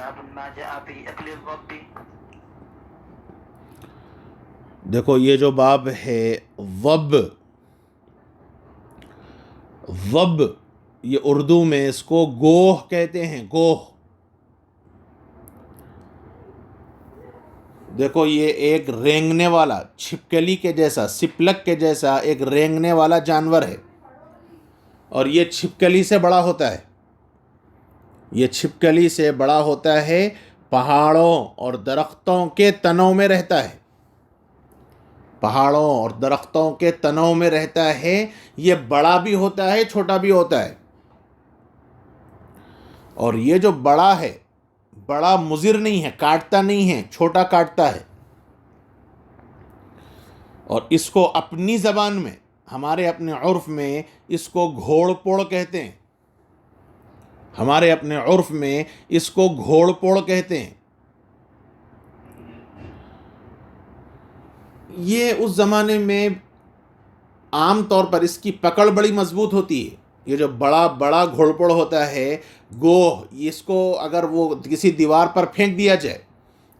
باب ما جاء في اكل الضب. دیکھو یہ جو باب ہے ضب، ضب یہ اردو میں اس کو گوہ کہتے ہیں، گوہ. دیکھو یہ ایک رینگنے والا، چھپکلی کے جیسا، سپلک کے جیسا ایک رینگنے والا جانور ہے، اور یہ چھپکلی سے بڑا ہوتا ہے. یہ چھپکلی سے بڑا ہوتا ہے، پہاڑوں اور درختوں کے تنوں میں رہتا ہے، پہاڑوں اور درختوں کے تنوں میں رہتا ہے. یہ بڑا بھی ہوتا ہے، چھوٹا بھی ہوتا ہے. اور یہ جو بڑا ہے، بڑا مضر نہیں ہے، کاٹتا نہیں ہے، چھوٹا کاٹتا ہے. اور اس کو اپنی زبان میں، ہمارے اپنے عرف میں اس کو گھوڑ پوڑ کہتے ہیں. ہمارے اپنے عرف میں اس کو گھوڑ پوڑ کہتے ہیں. یہ اس زمانے میں عام طور پر اس کی پکڑ بڑی مضبوط ہوتی ہے. یہ جو بڑا بڑا گھوڑ پوڑ ہوتا ہے گوہ، اس کو اگر وہ کسی دیوار پر پھینک دیا جائے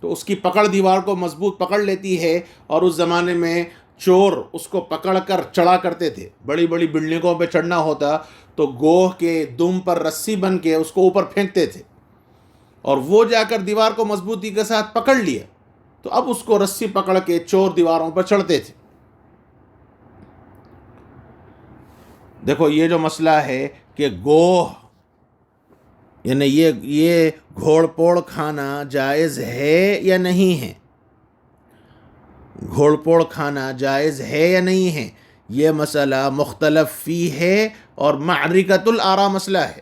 تو اس کی پکڑ دیوار کو مضبوط پکڑ لیتی ہے. اور اس زمانے میں چور اس کو پکڑ کر چڑھا کرتے تھے. بڑی بڑی بلڈنگوں پہ چڑھنا ہوتا تو گوہ کے دم پر رسی بن کے اس کو اوپر پھینکتے تھے، اور وہ جا کر دیوار کو مضبوطی کے ساتھ پکڑ لیا تو اب اس کو رسی پکڑ کے چور دیواروں پر چڑھتے تھے. دیکھو یہ جو مسئلہ ہے کہ گوہ یعنی یہ گھوڑ پوڑ کھانا جائز ہے یا نہیں ہے، گھوڑ پوڑ کھانا جائز ہے یا نہیں ہے، یہ مسئلہ مختلف فی ہے اور معرکۃ الآراء مسئلہ ہے.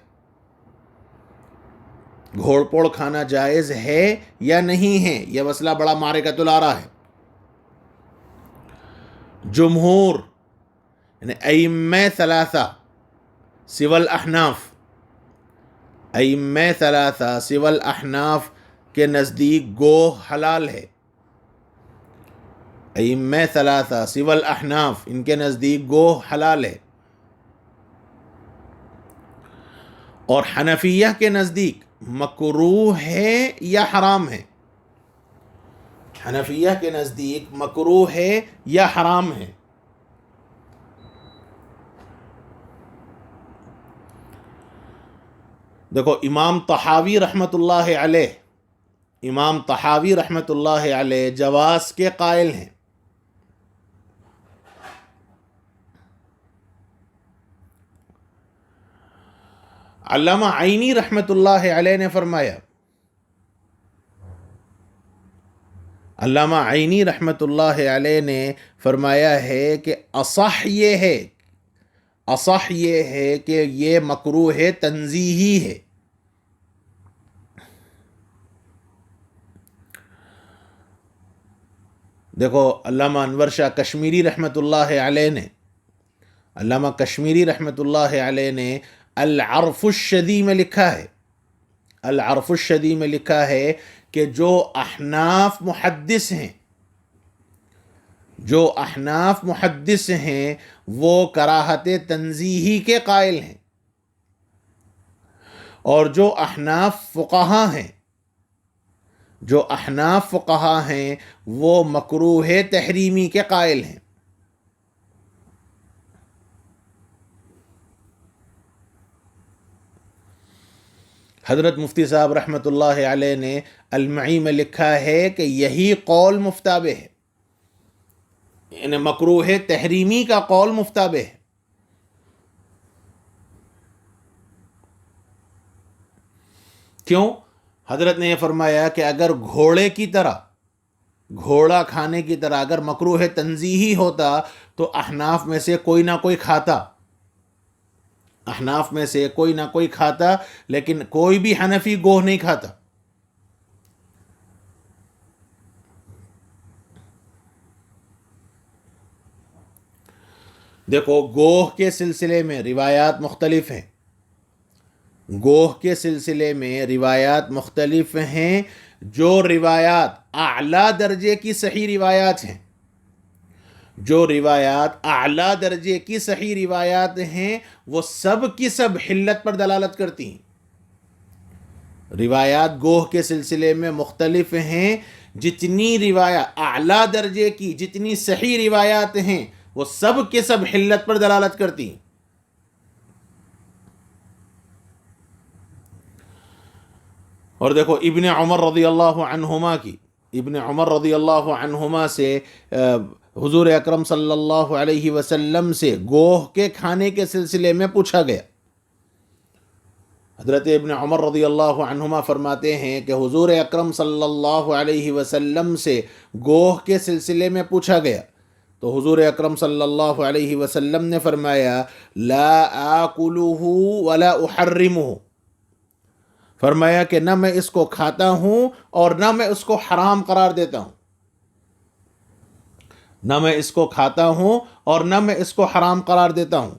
گھوڑ پوڑ کھانا جائز ہے یا نہیں ہے، یہ مسئلہ بڑا معرکۃ الآراء ہے. جمہور یعنی ائمہ ثلاثہ سوى الاحناف، ائمہ ثلاثہ سوى الاحناف کے نزدیک گوہ حلال ہے. ائمہ ثلاثہ سوى الاحناف ان کے نزدیک گوہ حلال ہے. اور حنفیہ کے نزدیک مکروہ ہے یا حرام ہے، حنفیہ کے نزدیک مکروہ ہے یا حرام ہے. دیکھو امام طحاوی رحمۃ اللہ علیہ، امام طحاوی رحمۃ اللہ علیہ جواز کے قائل ہیں. علامہ عینی رحمۃ اللہ علیہ نے فرمایا، علامہ عینی رحمۃ اللہ علیہ نے فرمایا ہے کہ اصح یہ ہے، اصح یہ ہے کہ یہ مکروہ تنزیہی ہے. دیکھو علامہ انور شاہ کشمیری رحمۃ اللہ علیہ نے، علامہ کشمیری رحمۃ اللہ علیہ نے العرف الشدی میں لکھا ہے، العرف الشدی میں لکھا ہے کہ جو احناف محدث ہیں، جو احناف محدث ہیں وہ کراہت تنزیہی کے قائل ہیں، اور جو احناف فقہا ہیں، جو احناف فقہا ہیں وہ مکروہ تحریمی کے قائل ہیں. حضرت مفتی صاحب رحمۃ اللہ علیہ نے المعی میں لکھا ہے کہ یہی قول مفتابہ ہے، یعنی مکروہ تحریمی کا قول مفتابہ ہے. کیوں؟ حضرت نے یہ فرمایا کہ اگر گھوڑے کی طرح، گھوڑا کھانے کی طرح اگر مکروہ تنزیہی ہوتا تو احناف میں سے کوئی نہ کوئی کھاتا، احناف میں سے کوئی نہ کوئی کھاتا، لیکن کوئی بھی حنفی گوہ نہیں کھاتا. دیکھو گوہ کے سلسلے میں روایات مختلف ہیں، گوہ کے سلسلے میں روایات مختلف ہیں. جو روایات اعلیٰ درجے کی صحیح روایات ہیں، جو روایات اعلیٰ درجے کی صحیح روایات ہیں وہ سب کی سب حلت پر دلالت کرتی ہیں. روایات گوہ کے سلسلے میں مختلف ہیں. جتنی روایات اعلیٰ درجے کی جتنی صحیح روایات ہیں وہ سب کے سب حلت پر دلالت کرتی ہیں. اور دیکھو ابن عمر رضی اللہ عنہما سے حضور اکرم صلی اللہ علیہ وسلم سے گوہ کے کھانے کے سلسلے میں پوچھا گیا. حضرت ابن عمر رضی اللہ عنہما فرماتے ہیں کہ حضور اکرم صلی اللہ علیہ وسلم سے گوہ کے سلسلے میں پوچھا گیا تو حضور اکرم صلی اللہ علیہ وسلم نے فرمایا لا آکلہ ولا احرمہ، فرمایا کہ نہ میں اس کو کھاتا ہوں اور نہ میں اس کو حرام قرار دیتا ہوں. نہ میں اس کو کھاتا ہوں اور نہ میں اس کو حرام قرار دیتا ہوں.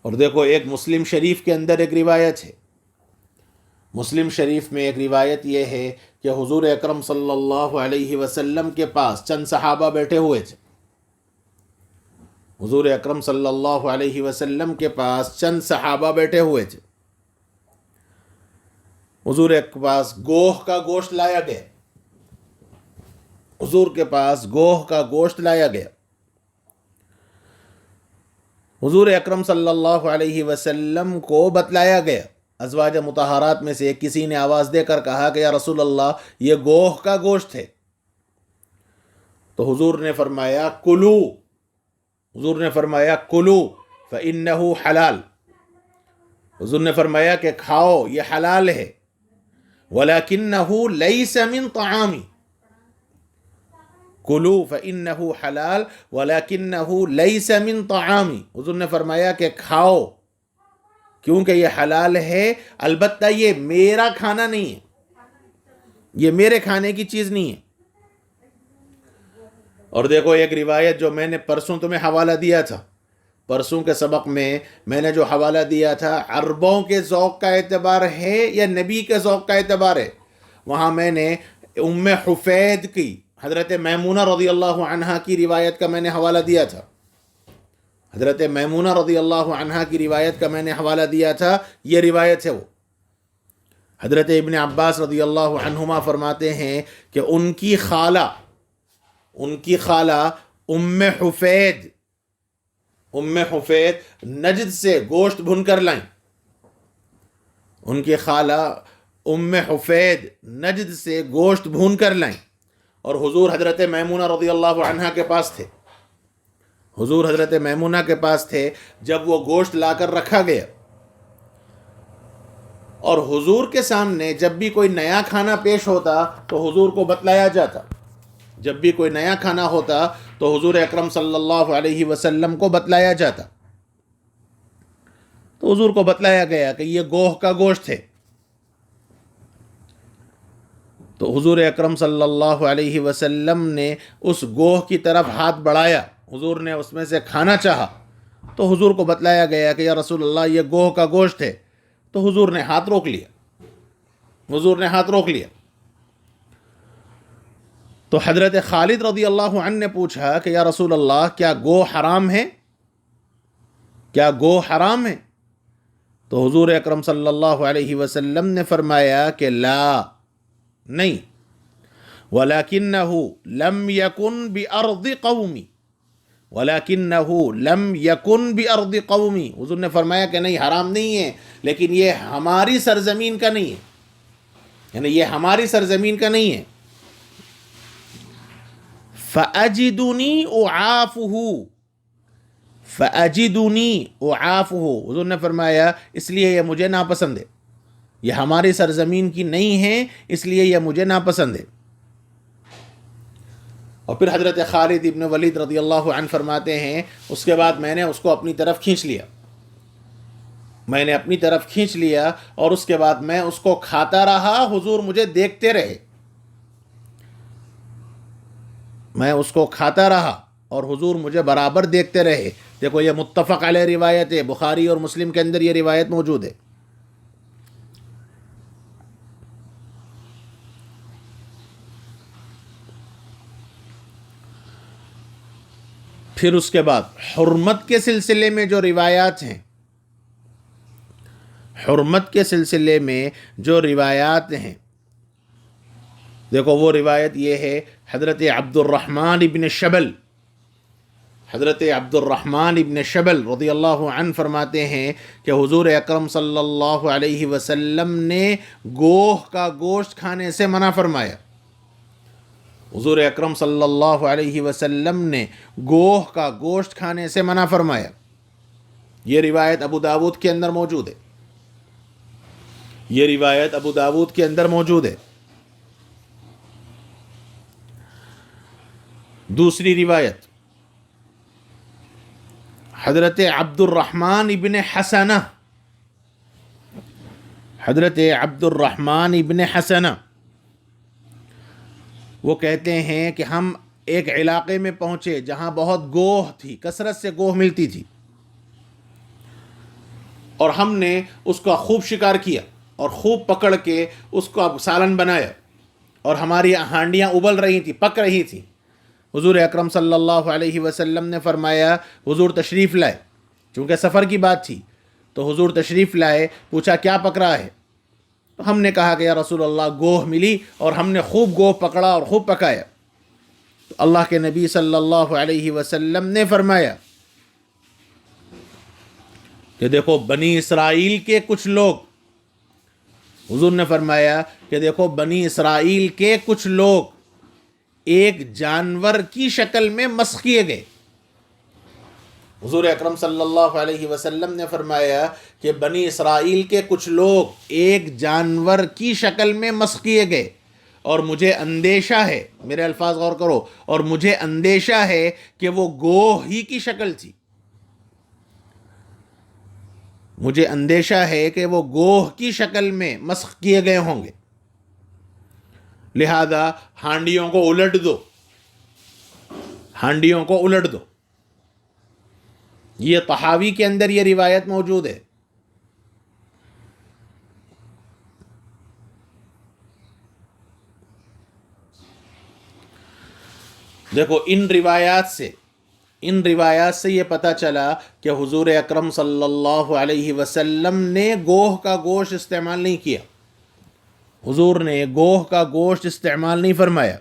اور دیکھو ایک مسلم شریف کے اندر ایک روایت ہے. مسلم شریف میں ایک روایت یہ ہے کہ حضور اکرم صلی اللہ علیہ وسلم کے پاس چند صحابہ بیٹھے ہوئے تھے. حضور اکرم صلی اللہ علیہ وسلم کے پاس چند صحابہ بیٹھے ہوئے تھے. حضور کے پاس گوہ کا گوشت لایا گیا. حضور کے پاس گوہ کا گوشت لایا گیا. حضور اکرم صلی اللہ علیہ وسلم کو بتلایا گیا. ازواج مطہرات میں سے کسی نے آواز دے کر کہا کہ یا رسول اللہ یہ گوہ کا گوشت ہے. تو حضور نے فرمایا کلو، حضور نے فرمایا کلو فإنہ حلال، حضور نے فرمایا کہ کھاؤ یہ حلال ہے. ولیکنہ لیس من طعامی، کلو فإنہ حلال ولیکنہ لیس من طعامی، حضور نے فرمایا کہ کھاؤ کیونکہ یہ حلال ہے، البتہ یہ میرا کھانا نہیں ہے، یہ میرے کھانے کی چیز نہیں ہے. اور دیکھو ایک روایت جو میں نے پرسوں تمہیں حوالہ دیا تھا، پرسوں کے سبق میں نے جو حوالہ دیا تھا عربوں کے ذوق کا اعتبار ہے یا نبی کے ذوق کا اعتبار ہے. وہاں میں نے ام حفید کی حضرت میمونہ رضی اللہ عنہا کی روایت کا میں نے حوالہ دیا تھا. حضرت میمونہ رضی اللہ عنہا کی روایت کا میں نے حوالہ دیا تھا. یہ روایت ہے وہ. حضرت ابن عباس رضی اللہ عنہما فرماتے ہیں کہ ان کی خالہ ام حفید نجد سے گوشت بھن کر لائیں. ان کی خالہ ام حفید نجد سے گوشت بھون کر لائیں اور حضور حضرت میمونہ رضی اللہ عنہا کے پاس تھے. حضور حضرت میمونہ کے پاس تھے. جب وہ گوشت لا کر رکھا گیا اور حضور کے سامنے جب بھی کوئی نیا کھانا پیش ہوتا تو حضور کو بتلایا جاتا. جب بھی کوئی نیا کھانا ہوتا تو حضور اکرم صلی اللہ علیہ وسلم کو بتلایا جاتا. تو حضور کو بتلایا گیا کہ یہ گوہ کا گوشت ہے. تو حضور اکرم صلی اللہ علیہ وسلم نے اس گوہ کی طرف ہاتھ بڑھایا. حضور نے اس میں سے کھانا چاہا تو حضور کو بتلایا گیا کہ یا رسول اللہ یہ گوہ کا گوشت ہے. تو حضور نے ہاتھ روک لیا. تو حضرت خالد رضی اللہ عنہ نے پوچھا کہ یا رسول اللہ کیا گوہ حرام ہے؟ تو حضور اکرم صلی اللہ علیہ وسلم نے فرمایا کہ لا، نہیں، ولیکنہ لم یکن بأرض قومی، حضور نے فرمایا کہ نہیں حرام نہیں ہے لیکن یہ ہماری سرزمین کا نہیں ہے، یعنی یہ ہماری سرزمین کا نہیں ہے. فَأَجِدُنِي أُعَافُهُ، حضور نے فرمایا اس لیے یہ مجھے ناپسند ہے، یہ ہماری سرزمین کی نہیں ہے اس لیے یہ مجھے ناپسند ہے. اور پھر حضرت خالد ابن ولید رضی اللہ عنہ فرماتے ہیں اس کے بعد میں نے اس کو اپنی طرف کھینچ لیا اور اس کے بعد میں اس کو کھاتا رہا. حضور مجھے دیکھتے رہے، میں اس کو کھاتا رہا اور حضور مجھے برابر دیکھتے رہے. دیکھو یہ متفق علیہ روایت ہے، بخاری اور مسلم کے اندر یہ روایت موجود ہے. پھر اس کے بعد حرمت کے سلسلے میں جو روایات ہیں، حرمت کے سلسلے میں جو روایات ہیں، دیکھو وہ روایت یہ ہے، حضرت عبد الرحمن ابن شبل، حضرت عبد الرحمن ابن شبل رضی اللہ عنہ فرماتے ہیں کہ حضور اکرم صلی اللہ علیہ وسلم نے گوہ کا گوشت کھانے سے منع فرمایا. حضور اکرم صلی اللہ علیہ وسلم نے گوہ کا گوشت کھانے سے منع فرمایا. یہ روایت ابو داود کے اندر موجود ہے، یہ روایت ابو داود کے اندر موجود ہے. دوسری روایت حضرت عبد الرحمن ابن حسنہ، حضرت عبد الرحمن ابن حسنہ وہ کہتے ہیں کہ ہم ایک علاقے میں پہنچے جہاں بہت گوہ تھی، کثرت سے گوہ ملتی تھی، اور ہم نے اس کا خوب شکار کیا اور خوب پکڑ کے اس کا سالن بنایا، اور ہماری ہانڈیاں ابل رہی تھیں، پک رہی تھیں. حضور اکرم صلی اللہ علیہ وسلم نے فرمایا، حضور تشریف لائے، چونکہ سفر کی بات تھی تو حضور تشریف لائے. پوچھا کیا پک رہا ہے؟ تو ہم نے کہا کہ یا رسول اللہ گوہ ملی اور ہم نے خوب گوہ پکڑا اور خوب پکایا. تو اللہ کے نبی صلی اللہ علیہ وسلم نے فرمایا کہ دیکھو بنی اسرائیل کے کچھ لوگ، حضور نے فرمایا کہ دیکھو بنی اسرائیل کے کچھ لوگ ایک جانور کی شکل میں مسخ کیے گئے. حضور اکرم صلی اللہ علیہ وسلم نے فرمایا کہ بنی اسرائیل کے کچھ لوگ ایک جانور کی شکل میں مسخ کیے گئے، اور مجھے اندیشہ ہے، میرے الفاظ غور کرو، اور مجھے اندیشہ ہے کہ وہ گوہ ہی کی شکل تھی، مجھے اندیشہ ہے کہ وہ گوہ کی شکل میں مسخ کیے گئے ہوں گے، لہذا ہانڈیوں کو الٹ دو، ہانڈیوں کو الٹ دو. یہ طحاوی کے اندر یہ روایت موجود ہے. دیکھو ان روایات سے یہ پتہ چلا کہ حضور اکرم صلی اللہ علیہ وسلم نے گوہ کا گوشت استعمال نہیں کیا، حضور نے گوہ کا گوشت استعمال نہیں فرمایا.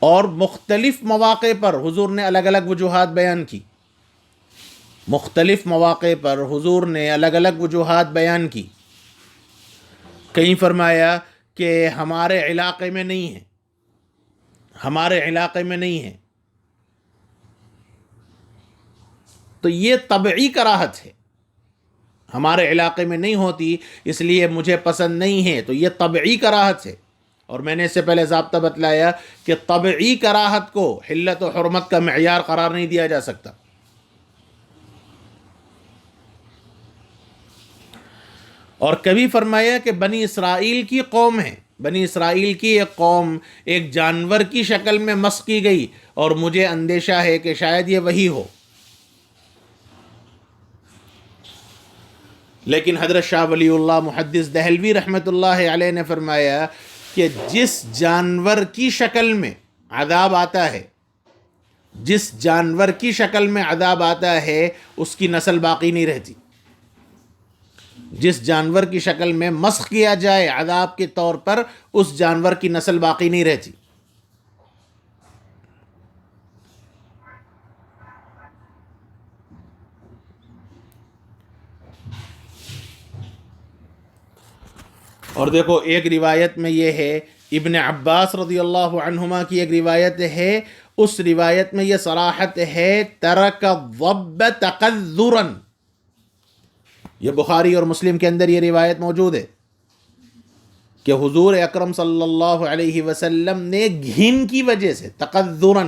اور مختلف مواقع پر حضور نے الگ الگ وجوہات بیان کی، مختلف مواقع پر حضور نے الگ الگ وجوہات بیان کی. کہیں فرمایا کہ ہمارے علاقے میں نہیں ہے، ہمارے علاقے میں نہیں ہے، تو یہ طبعی کراہت ہے. ہمارے علاقے میں نہیں ہوتی اس لیے مجھے پسند نہیں ہے، تو یہ طبعی کراہت ہے. اور میں نے اس سے پہلے ضابطہ بتلایا کہ طبعی کراہت کو حلت و حرمت کا معیار قرار نہیں دیا جا سکتا. اور کبھی فرمایا کہ بنی اسرائیل کی قوم ہے، بنی اسرائیل کی ایک قوم ایک جانور کی شکل میں مسخ کی گئی، اور مجھے اندیشہ ہے کہ شاید یہ وہی ہو. لیکن حضرت شاہ ولی اللہ محدث دہلوی رحمۃ اللہ علیہ نے فرمایا کہ جس جانور کی شکل میں عذاب آتا ہے، جس جانور کی شکل میں عذاب آتا ہے اس کی نسل باقی نہیں رہتی. جس جانور کی شکل میں مسخ کیا جائے عذاب کے طور پر، اس جانور کی نسل باقی نہیں رہتی. اور دیکھو ایک روایت میں یہ ہے، ابن عباس رضی اللہ عنہما کی ایک روایت ہے، اس روایت میں یہ صراحت ہے ترک الضب تقذرا. یہ بخاری اور مسلم کے اندر یہ روایت موجود ہے کہ حضور اکرم صلی اللہ علیہ وسلم نے گھن کی وجہ سے تقذرا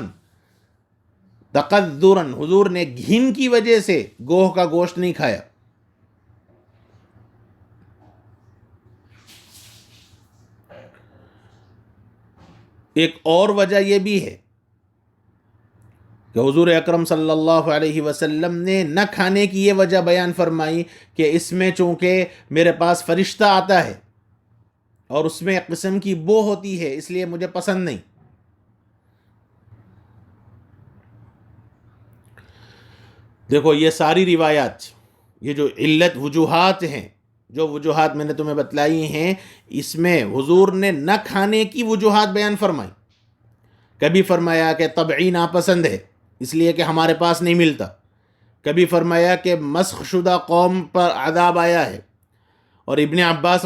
حضور نے گھن کی وجہ سے گوہ کا گوشت نہیں کھایا. ایک اور وجہ یہ بھی ہے کہ حضور اکرم صلی اللہ علیہ وسلم نے نہ کھانے کی یہ وجہ بیان فرمائی کہ اس میں چونکہ میرے پاس فرشتہ آتا ہے اور اس میں ایک قسم کی بو ہوتی ہے، اس لیے مجھے پسند نہیں. دیکھو یہ ساری روایات، یہ جو علت وجوہات ہیں، جو وجوہات میں نے تمہیں بتلائی ہیں، اس میں حضور نے نہ کھانے کی وجوہات بیان فرمائی. کبھی فرمایا کہ طبعی ناپسند ہے اس لیے کہ ہمارے پاس نہیں ملتا، کبھی فرمایا کہ مسخ شدہ قوم پر عذاب آیا ہے. اور ابن عباس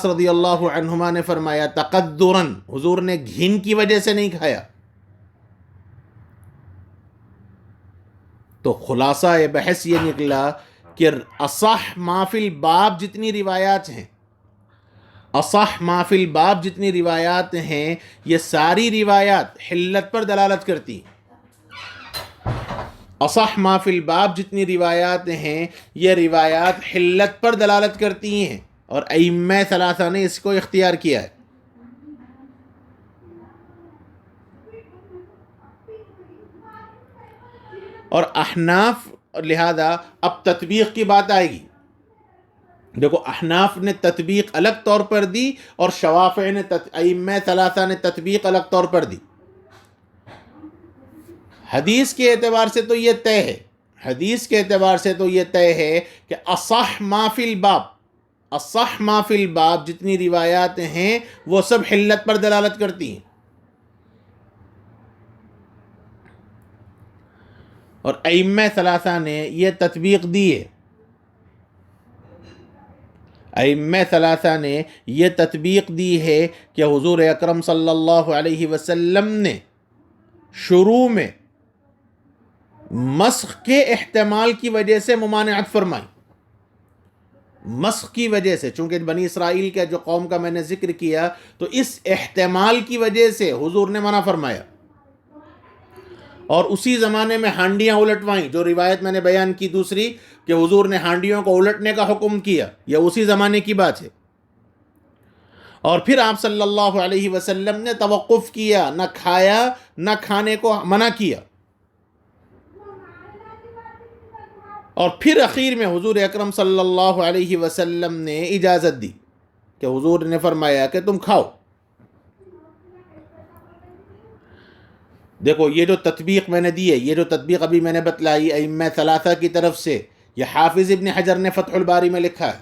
رضی اللہ عنہما نے فرمایا تقدرن، حضور نے گھن کی وجہ سے نہیں کھایا. تو خلاصہ بحث یہ نکلا کہ اصح ما فی الباب جتنی روایات ہیں، اصح ما فی الباب جتنی روایات ہیں، یہ ساری روایات حلت پر دلالت کرتی ہیں. اصح ما فی الباب جتنی روایات ہیں یہ روایات حلت پر دلالت کرتی ہیں، اور ائمہ ثلاثہ نے اس کو اختیار کیا ہے. اور احناف، لہذا اب تطبیق کی بات آئے گی. دیکھو احناف نے تطبیق الگ طور پر دی اور شوافع نے ائمہ ثلاثہ نے تطبیق الگ طور پر دی. حدیث کے اعتبار سے تو یہ طے ہے، حدیث کے اعتبار سے تو یہ طے ہے کہ اصح ما فی الباب، اصح ما فی الباب جتنی روایات ہیں وہ سب حلت پر دلالت کرتی ہیں. اور ائمہ ثلاثہ نے یہ تطبیق دی ہے، ائمہ ثلاثہ نے یہ تطبیق دی ہے کہ حضور اکرم صلی اللہ علیہ وسلم نے شروع میں مسخ کے احتمال کی وجہ سے ممانعت فرمائی. مسخ کی وجہ سے، چونکہ بنی اسرائیل کا جو قوم کا میں نے ذکر کیا، تو اس احتمال کی وجہ سے حضور نے منع فرمایا. اور اسی زمانے میں ہانڈیاں الٹوائیں، جو روایت میں نے بیان کی دوسری کہ حضور نے ہانڈیوں کو الٹنے کا حکم کیا، یہ اسی زمانے کی بات ہے. اور پھر آپ صلی اللہ علیہ وسلم نے توقف کیا، نہ کھایا نہ کھانے کو منع کیا. اور پھر اخیر میں حضور اکرم صلی اللہ علیہ وسلم نے اجازت دی کہ حضور نے فرمایا کہ تم کھاؤ. دیکھو یہ جو تطبیق میں نے دی ہے، یہ جو تطبیق ابھی میں نے بتلائی ائمہ ثلاثہ کی طرف سے، یہ حافظ ابن حجر نے فتح الباری میں لکھا ہے.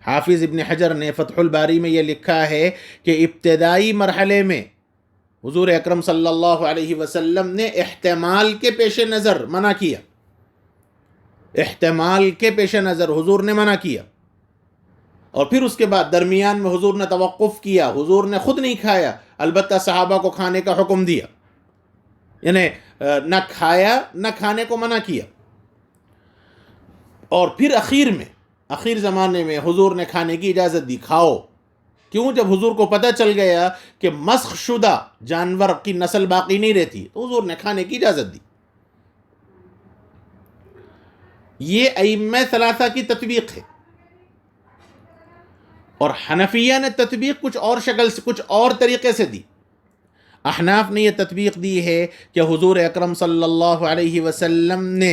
حافظ ابن حجر نے فتح الباری میں یہ لکھا ہے کہ ابتدائی مرحلے میں حضور اکرم صلی اللہ علیہ وسلم نے احتمال کے پیش نظر منع کیا، احتمال کے پیش نظر حضور نے منع کیا. اور پھر اس کے بعد درمیان میں حضور نے توقف کیا، حضور نے خود نہیں کھایا، البتہ صحابہ کو کھانے کا حکم دیا، یعنی نہ کھایا نہ کھانے کو منع کیا. اور پھر آخر زمانے میں حضور نے کھانے کی اجازت دی، کھاؤ. کیوں؟ جب حضور کو پتہ چل گیا کہ مسخ شدہ جانور کی نسل باقی نہیں رہتی تو حضور نے کھانے کی اجازت دی. یہ ائمہ ثلاثہ کی تطبیق ہے. اور حنفیہ نے تطبیق کچھ اور شکل سے، کچھ اور طریقے سے دی. احناف نے یہ تطبیق دی ہے کہ حضور اکرم صلی اللہ علیہ وسلم نے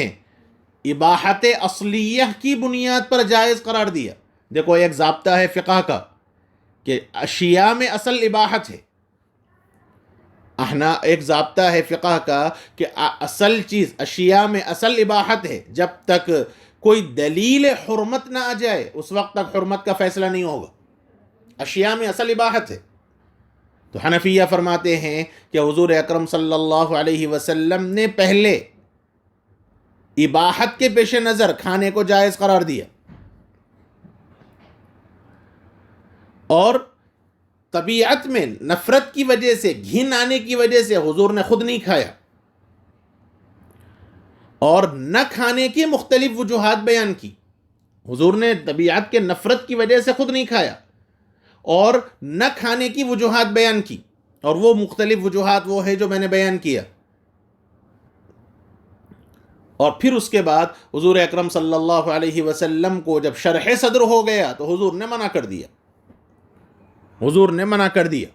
اباحت اصلیہ کی بنیاد پر جائز قرار دیا. دیکھو ایک ضابطہ ہے فقہ کا کہ اشیاء میں اصل اباحت ہے. ایک ضابطہ ہے فقہ کا کہ اصل چیز، اشیاء میں اصل اباحت ہے. جب تک کوئی دلیل حرمت نہ آ جائے اس وقت تک حرمت کا فیصلہ نہیں ہوگا. اشیاء میں اصل اباحت ہے. تو حنفیہ فرماتے ہیں کہ حضور اکرم صلی اللہ علیہ وسلم نے پہلے اباحت کے پیش نظر کھانے کو جائز قرار دیا، اور طبیعت میں نفرت کی وجہ سے، گھن آنے کی وجہ سے حضور نے خود نہیں کھایا. اور نہ کھانے کی مختلف وجوہات بیان کی. حضور نے طبیعت کے نفرت کی وجہ سے خود نہیں کھایا اور نہ کھانے کی وجوہات بیان کی، اور وہ مختلف وجوہات وہ ہے جو میں نے بیان کیا. اور پھر اس کے بعد حضور اکرم صلی اللہ علیہ وسلم کو جب شرح صدر ہو گیا تو حضور نے منع کر دیا، حضور نے منع کر دیا.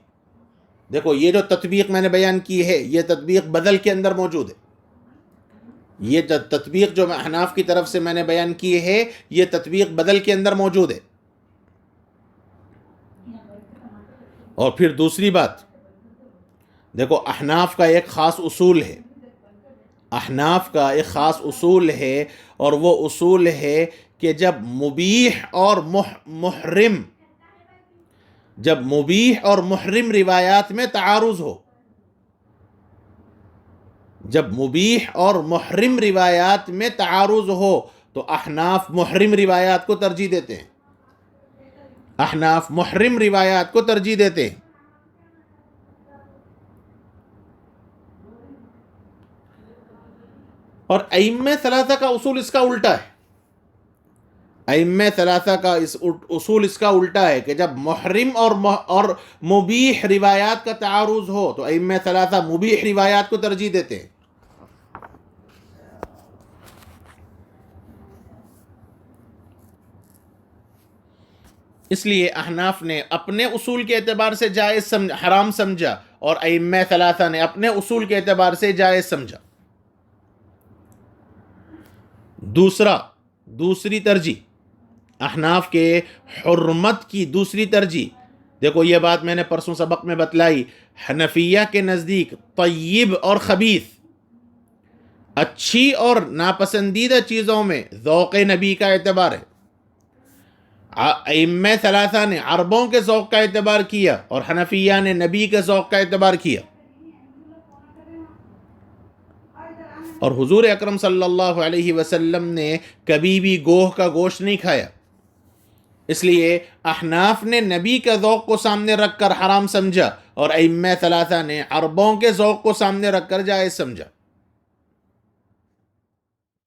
دیکھو یہ جو تطبیق میں نے بیان کی ہے یہ تطبیق بدل کے اندر موجود ہے. یہ تطبیق جو احناف کی طرف سے میں نے بیان کی ہے یہ تطبیق بدل کے اندر موجود ہے. اور پھر دوسری بات، دیکھو احناف کا ایک خاص اصول ہے، احناف کا ایک خاص اصول ہے، اور وہ اصول ہے کہ جب مبیح اور محرم، جب مبیح اور محرم روایات میں تعارض ہو، جب مبیح اور محرم روایات میں تعارض ہو تو احناف محرم روایات کو ترجیح دیتے ہیں، احناف محرم روایات کو ترجیح دیتے ہیں۔ اور ائمہ ثلاثہ کا اصول اس کا الٹا ہے، ائمہ ثلاثہ کا اصول اس کا الٹا ہے کہ جب محرم اور مبیح روایات کا تعارض ہو تو ائمہ ثلاثہ مبیح روایات کو ترجیح دیتے ہیں۔ اس لیے احناف نے اپنے اصول کے اعتبار سے جائز حرام سمجھا، اور ائمہ ثلاثہ نے اپنے اصول کے اعتبار سے جائز سمجھا۔ دوسری ترجیح، احناف کے حرمت کی دوسری ترجیح، دیکھو یہ بات میں نے پرسوں سبق میں بتلائی، حنفیہ کے نزدیک طیب اور خبیث، اچھی اور ناپسندیدہ چیزوں میں ذوق نبی کا اعتبار ہے۔ ائمہ ثلاثہ نے عربوں کے ذوق کا اعتبار کیا اور حنفیہ نے نبی کے ذوق کا اعتبار کیا، اور حضور اکرم صلی اللہ علیہ وسلم نے کبھی بھی گوہ کا گوشت نہیں کھایا، اس لیے احناف نے نبی کا ذوق کو سامنے رکھ کر حرام سمجھا، اور ائمہ ثلاثہ نے عربوں کے ذوق کو سامنے رکھ کر جائز سمجھا۔